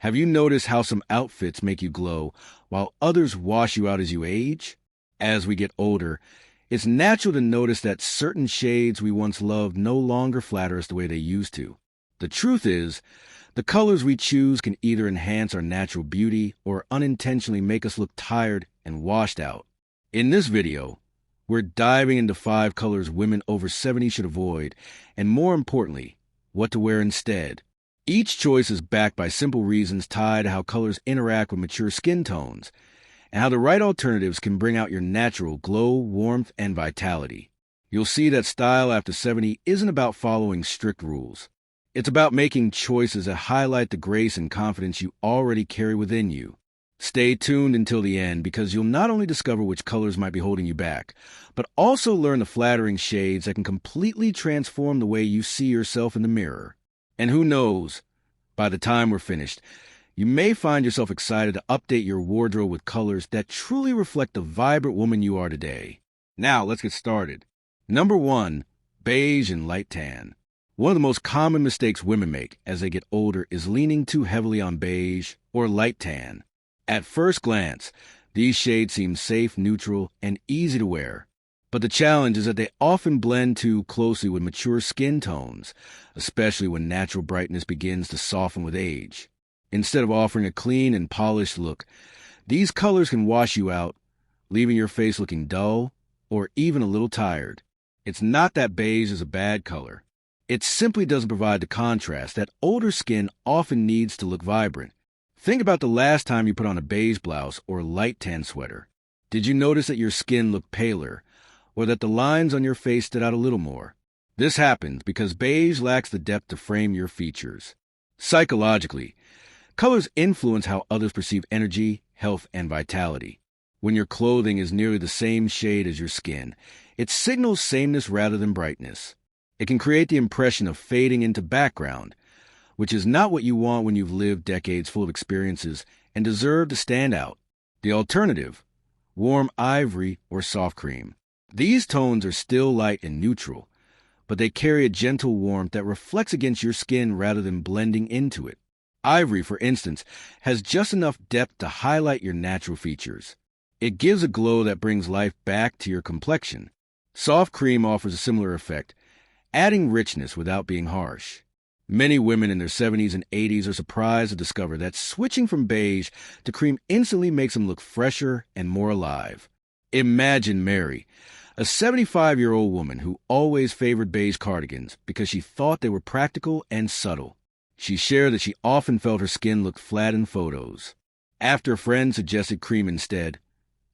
Have you noticed how some outfits make you glow while others wash you out as you age? As we get older, it's natural to notice that certain shades we once loved no longer flatter us the way they used to. The truth is, the colors we choose can either enhance our natural beauty or unintentionally make us look tired and washed out. In this video, we're diving into 5 colors women over 70 should avoid, and more importantly, what to wear instead. Each choice is backed by simple reasons tied to how colors interact with mature skin tones, and how the right alternatives can bring out your natural glow, warmth, and vitality. You'll see that style after 70 isn't about following strict rules. It's about making choices that highlight the grace and confidence you already carry within you. Stay tuned until the end because you'll not only discover which colors might be holding you back, but also learn the flattering shades that can completely transform the way you see yourself in the mirror. And who knows, by the time we're finished, you may find yourself excited to update your wardrobe with colors that truly reflect the vibrant woman you are today. Now, let's get started. Number 1, beige and light tan. One of the most common mistakes women make as they get older is leaning too heavily on beige or light tan. At first glance, these shades seem safe, neutral, and easy to wear. But the challenge is that they often blend too closely with mature skin tones, especially when natural brightness begins to soften with age. Instead of offering a clean and polished look, these colors can wash you out, leaving your face looking dull or even a little tired. It's not that beige is a bad color. It simply doesn't provide the contrast that older skin often needs to look vibrant. Think about the last time you put on a beige blouse or light tan sweater. Did you notice that your skin looked paler, or that the lines on your face stood out a little more? This happens because beige lacks the depth to frame your features. Psychologically, colors influence how others perceive energy, health, and vitality. When your clothing is nearly the same shade as your skin, it signals sameness rather than brightness. It can create the impression of fading into background, which is not what you want when you've lived decades full of experiences and deserve to stand out. The alternative, warm ivory or soft cream. These tones are still light and neutral, but they carry a gentle warmth that reflects against your skin rather than blending into it. Ivory, for instance, has just enough depth to highlight your natural features. It gives a glow that brings life back to your complexion. Soft cream offers a similar effect, adding richness without being harsh. Many women in their 70s and 80s are surprised to discover that switching from beige to cream instantly makes them look fresher and more alive. Imagine Mary, a 75-year-old woman who always favored beige cardigans because she thought they were practical and subtle. She shared that she often felt her skin looked flat in photos. After a friend suggested cream instead,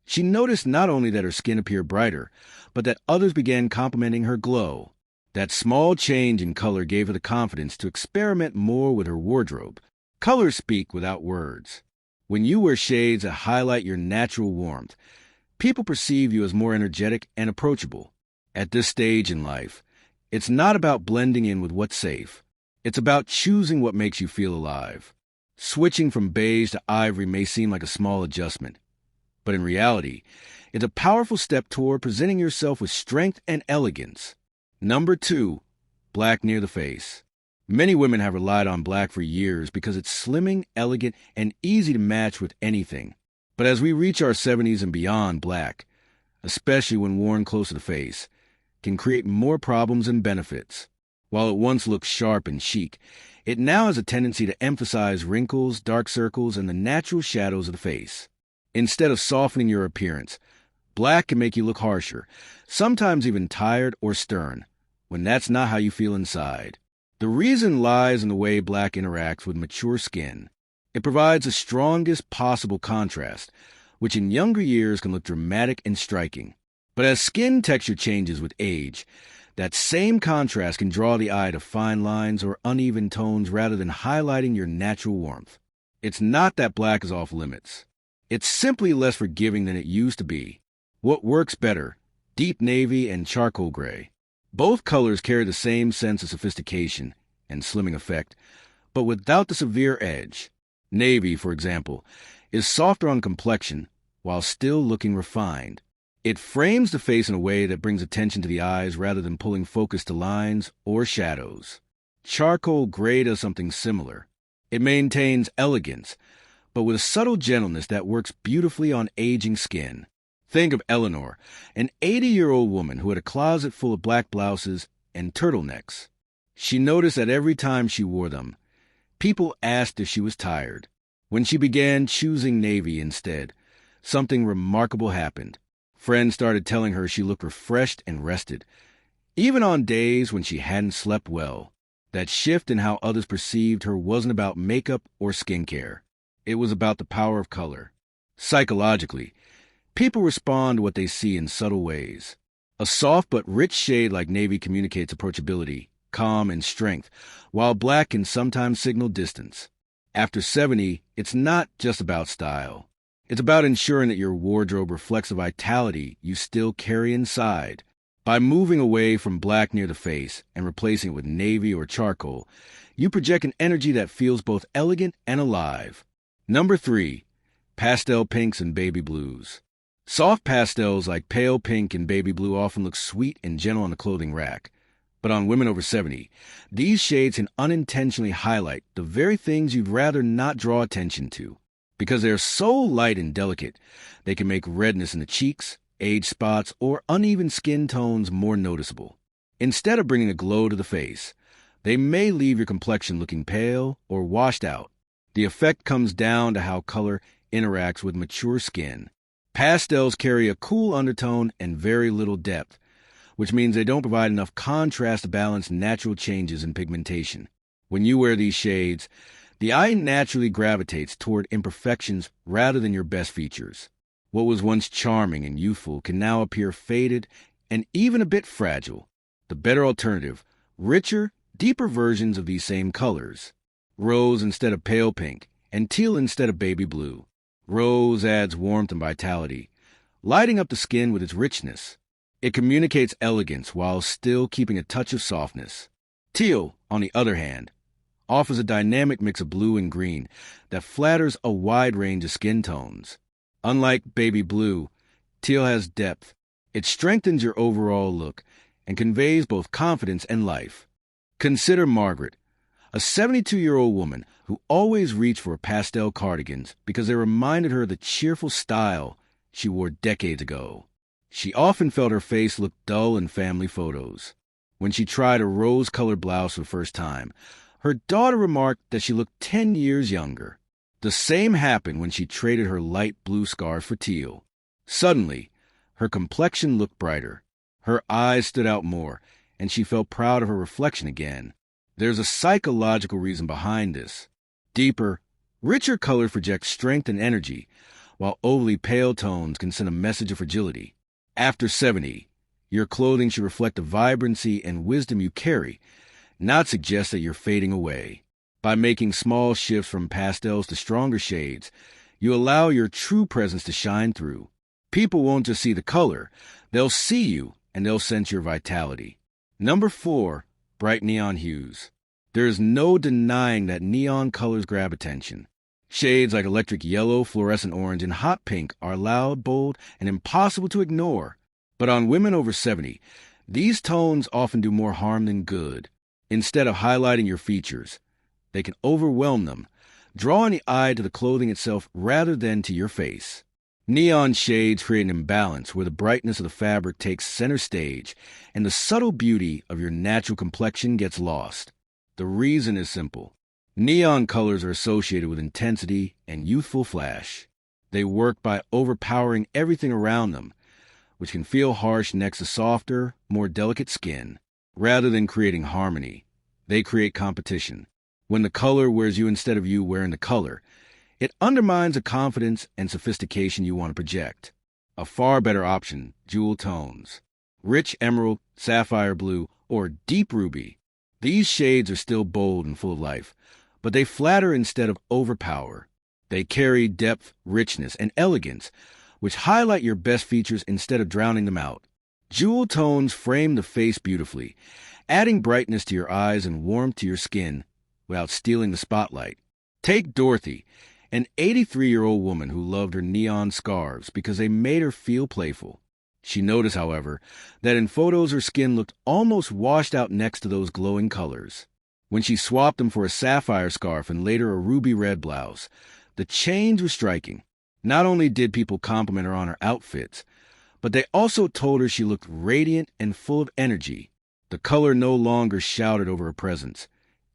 she noticed not only that her skin appeared brighter, but that others began complimenting her glow. That small change in color gave her the confidence to experiment more with her wardrobe. Colors speak without words. When you wear shades that highlight your natural warmth, people perceive you as more energetic and approachable. At this stage in life, it's not about blending in with what's safe. It's about choosing what makes you feel alive. Switching from beige to ivory may seem like a small adjustment, but in reality, it's a powerful step toward presenting yourself with strength and elegance. Number 2, black near the face. Many women have relied on black for years because it's slimming, elegant, and easy to match with anything. But as we reach our 70s and beyond, black, especially when worn close to the face, can create more problems than benefits. While it once looked sharp and chic, it now has a tendency to emphasize wrinkles, dark circles, and the natural shadows of the face. Instead of softening your appearance, black can make you look harsher, sometimes even tired or stern, when that's not how you feel inside. The reason lies in the way black interacts with mature skin. It provides the strongest possible contrast, which in younger years can look dramatic and striking. But as skin texture changes with age, that same contrast can draw the eye to fine lines or uneven tones rather than highlighting your natural warmth. It's not that black is off limits. It's simply less forgiving than it used to be. What works better? Deep navy and charcoal gray. Both colors carry the same sense of sophistication and slimming effect, but without the severe edge. Navy, for example, is softer on complexion while still looking refined. It frames the face in a way that brings attention to the eyes rather than pulling focus to lines or shadows. Charcoal gray does something similar. It maintains elegance, but with a subtle gentleness that works beautifully on aging skin. Think of Eleanor, an 80-year-old woman who had a closet full of black blouses and turtlenecks. She noticed that every time she wore them, people asked if she was tired. When she began choosing navy instead, something remarkable happened. Friends started telling her she looked refreshed and rested, even on days when she hadn't slept well. That shift in how others perceived her wasn't about makeup or skincare. It was about the power of color. Psychologically, people respond to what they see in subtle ways. A soft but rich shade like navy communicates approachability, calm, and strength, while black can sometimes signal distance. After 70, it's not just about style. It's about ensuring that your wardrobe reflects the vitality you still carry inside. By moving away from black near the face and replacing it with navy or charcoal, you project an energy that feels both elegant and alive. Number 3. Pastel pinks and baby blues. Soft pastels like pale pink and baby blue often look sweet and gentle on the clothing rack. But on women over 70, these shades can unintentionally highlight the very things you'd rather not draw attention to. Because they're so light and delicate, they can make redness in the cheeks, age spots, or uneven skin tones more noticeable. Instead of bringing a glow to the face, they may leave your complexion looking pale or washed out. The effect comes down to how color interacts with mature skin. Pastels carry a cool undertone and very little depth, which means they don't provide enough contrast to balance natural changes in pigmentation. When you wear these shades, the eye naturally gravitates toward imperfections rather than your best features. What was once charming and youthful can now appear faded and even a bit fragile. The better alternative, richer, deeper versions of these same colors. Rose instead of pale pink, and teal instead of baby blue. Rose adds warmth and vitality, lighting up the skin with its richness. It communicates elegance while still keeping a touch of softness. Teal, on the other hand, offers a dynamic mix of blue and green that flatters a wide range of skin tones. Unlike baby blue, teal has depth. It strengthens your overall look and conveys both confidence and life. Consider Margaret, a 72-year-old woman who always reached for pastel cardigans because they reminded her of the cheerful style she wore decades ago. She often felt her face look dull in family photos. When she tried a rose-colored blouse for the first time, her daughter remarked that she looked 10 years younger. The same happened when she traded her light blue scarf for teal. Suddenly, her complexion looked brighter. Her eyes stood out more, and she felt proud of her reflection again. There's a psychological reason behind this. Deeper, richer colors project strength and energy, while overly pale tones can send a message of fragility. After 70, your clothing should reflect the vibrancy and wisdom you carry, not suggest that you're fading away. By making small shifts from pastels to stronger shades, you allow your true presence to shine through. People won't just see the color, they'll see you and they'll sense your vitality. Number 4, bright neon hues. There is no denying that neon colors grab attention. Shades like electric yellow, fluorescent orange, and hot pink are loud, bold, and impossible to ignore. But on women over 70, these tones often do more harm than good. Instead of highlighting your features, they can overwhelm them, drawing the eye to the clothing itself rather than to your face. Neon shades create an imbalance where the brightness of the fabric takes center stage and the subtle beauty of your natural complexion gets lost. The reason is simple. Neon colors are associated with intensity and youthful flash. They work by overpowering everything around them, which can feel harsh next to softer, more delicate skin. Rather than creating harmony, they create competition. When the color wears you instead of you wearing the color, it undermines the confidence and sophistication you want to project. A far better option, jewel tones. Rich emerald, sapphire blue, or deep ruby. These shades are still bold and full of life, but they flatter instead of overpower. They carry depth, richness, and elegance, which highlight your best features instead of drowning them out. Jewel tones frame the face beautifully, adding brightness to your eyes and warmth to your skin without stealing the spotlight. Take Dorothy, an 83-year-old woman who loved her neon scarves because they made her feel playful. She noticed, however, that in photos her skin looked almost washed out next to those glowing colors. When she swapped them for a sapphire scarf and later a ruby red blouse, the change was striking. Not only did people compliment her on her outfits, but they also told her she looked radiant and full of energy. The color no longer shouted over her presence.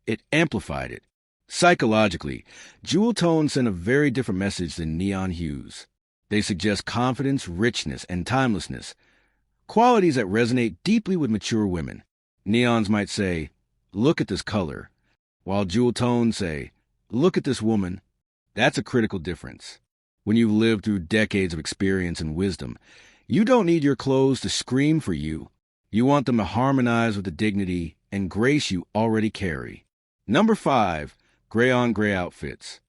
It amplified it. Psychologically, jewel tones send a very different message than neon hues. They suggest confidence, richness, and timelessness, qualities that resonate deeply with mature women. Neons might say, "Look at this color," while jewel tones say, "Look at this woman." That's a critical difference. When you've lived through decades of experience and wisdom, you don't need your clothes to scream for you. You want them to harmonize with the dignity and grace you already carry. Number 5, gray on gray outfits.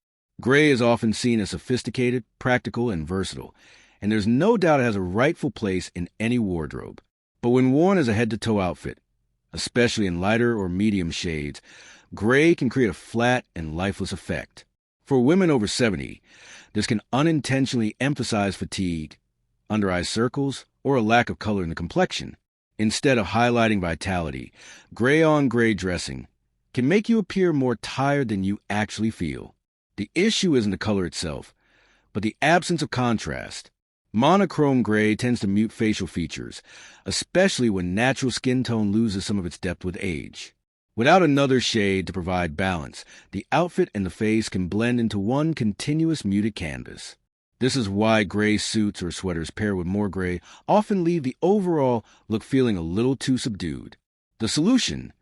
Gray is often seen as sophisticated, practical, and versatile, and there's no doubt it has a rightful place in any wardrobe. But when worn as a head-to-toe outfit, especially in lighter or medium shades, gray can create a flat and lifeless effect. For women over 70, this can unintentionally emphasize fatigue, under-eye circles, or a lack of color in the complexion. Instead of highlighting vitality, gray-on-gray dressing can make you appear more tired than you actually feel. The issue isn't the color itself, but the absence of contrast. Monochrome gray tends to mute facial features, especially when natural skin tone loses some of its depth with age. Without another shade to provide balance, the outfit and the face can blend into one continuous muted canvas. This is why gray suits or sweaters paired with more gray often leave the overall look feeling a little too subdued. The solution?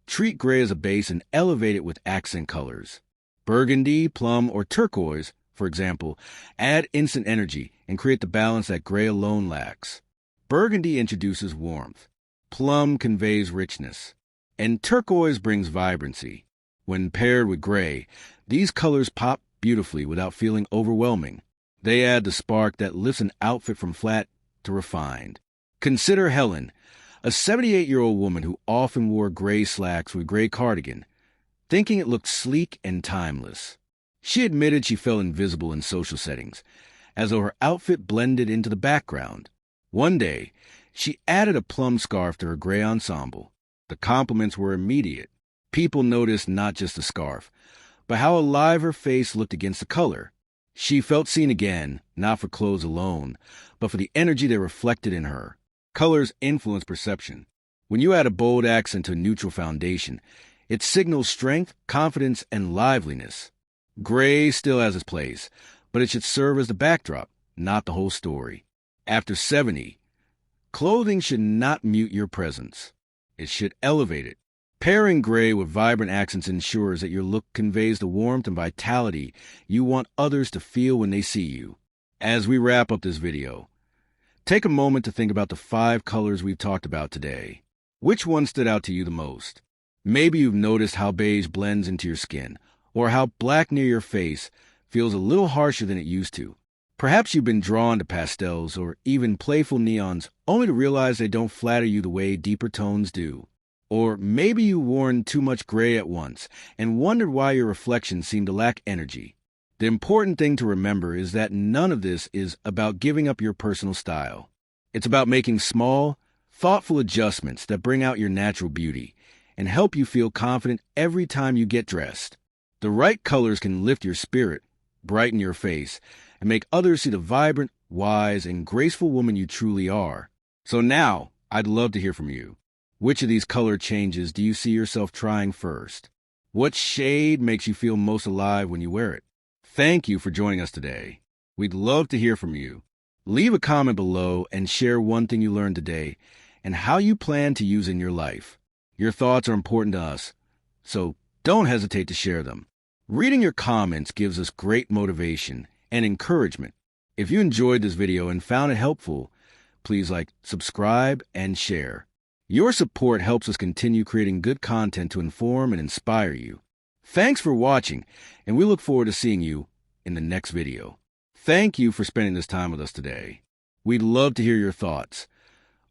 Treat gray as a base and elevate it with accent colors. Burgundy, plum, or turquoise, for example, add instant energy and create the balance that gray alone lacks. Burgundy introduces warmth. Plum conveys richness. And turquoise brings vibrancy. When paired with gray, these colors pop beautifully without feeling overwhelming. They add the spark that lifts an outfit from flat to refined. Consider Helen, a 78-year-old woman who often wore gray slacks with gray cardigan, thinking it looked sleek and timeless. She admitted she felt invisible in social settings, as though her outfit blended into the background. One day, she added a plum scarf to her gray ensemble. The compliments were immediate. People noticed not just the scarf, but how alive her face looked against the color. She felt seen again, not for clothes alone, but for the energy they reflected in her. Colors influence perception. When you add a bold accent to a neutral foundation, it signals strength, confidence, and liveliness. Gray still has its place, but it should serve as the backdrop, not the whole story. After 70, clothing should not mute your presence. It should elevate it. Pairing gray with vibrant accents ensures that your look conveys the warmth and vitality you want others to feel when they see you. As we wrap up this video, take a moment to think about the 5 colors we've talked about today. Which one stood out to you the most? Maybe you've noticed how beige blends into your skin, or how black near your face feels a little harsher than it used to. Perhaps you've been drawn to pastels or even playful neons only to realize they don't flatter you the way deeper tones do. Or maybe you worn too much gray at once and wondered why your reflection seemed to lack energy. The important thing to remember is that none of this is about giving up your personal style. It's about making small, thoughtful adjustments that bring out your natural beauty and help you feel confident every time you get dressed. The right colors can lift your spirit, brighten your face, and make others see the vibrant, wise, and graceful woman you truly are. So now, I'd love to hear from you. Which of these color changes do you see yourself trying first? What shade makes you feel most alive when you wear it? Thank you for joining us today. We'd love to hear from you. Leave a comment below and share one thing you learned today and how you plan to use it in your life. Your thoughts are important to us, so don't hesitate to share them. Reading your comments gives us great motivation and encouragement. If you enjoyed this video and found it helpful, please like, subscribe, and share. Your support helps us continue creating good content to inform and inspire you. Thanks for watching, and we look forward to seeing you in the next video. Thank you for spending this time with us today. We'd love to hear your thoughts.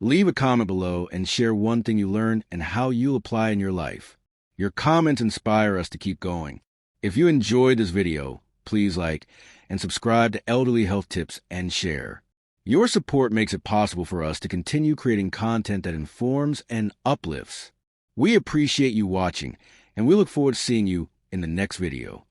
Leave a comment below and share one thing you learned and how you'll apply in your life. Your comments inspire us to keep going. If you enjoyed this video, please like and subscribe to Elderly Health Tips and share. Your support makes it possible for us to continue creating content that informs and uplifts. We appreciate you watching, and we look forward to seeing you in the next video.